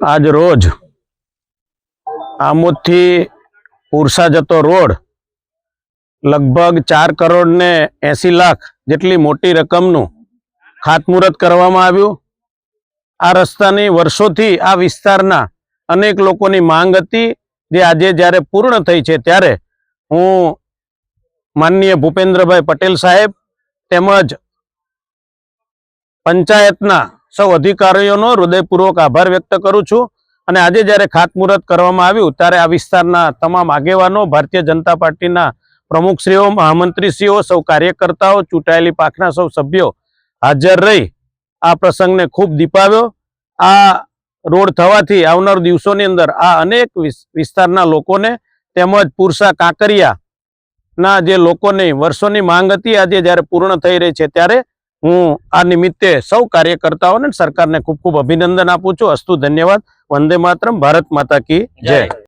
આજ રોજ આમોદથી પુરસા જતો રોડ લગભગ 4 કરોડ ને 80 લાખ જેટલી મોટી રકમનું ખાતમુહૂર્ત કરવામાં આવ્યું। આ રસ્તાની વર્ષોથી આ વિસ્તારના અનેક લોકોની માંગ હતી, જે આજે જ્યારે પૂર્ણ થઈ છે ત્યારે હું માનનીય ભૂપેન્દ્રભાઈ પટેલ સાહેબ તેમજ પંચાયતના સૌ અધિકારીઓનો હૃદયપૂર્વક આભાર વ્યક્ત કરું છું। અને આજે જ્યારે ખાતમુહૂર્ત કરવામાં આવ્યું ત્યારે આ વિસ્તારના તમામ આગેવાનો, ભારતીય જનતા પાર્ટીના પ્રમુખશ્રીઓ, મહામંત્રીશ્રીઓ, સૌ કાર્યકર્તાઓ, ચૂંટાયેલી પાંખના સૌ સભ્યો હાજર રહી આ પ્રસંગને ખૂબ દીપાવ્યો। આ રોડ થવાથી આવનાર દિવસોની અંદર આ અનેક વિસ્તારના લોકોને તેમજ પુરસા કાંકરિયાના જે લોકોની વર્ષોની માંગ હતી, આજે જ્યારે પૂર્ણ થઈ રહી છે ત્યારે હું આ નિમિત્તે સૌ કાર્યકર્તાઓને સરકારને ખૂબ ખૂબ અભિનંદન આપું છું। અસ્તુ, ધન્યવાદ। વંદે માતરમ। ભારત માતા કી જય।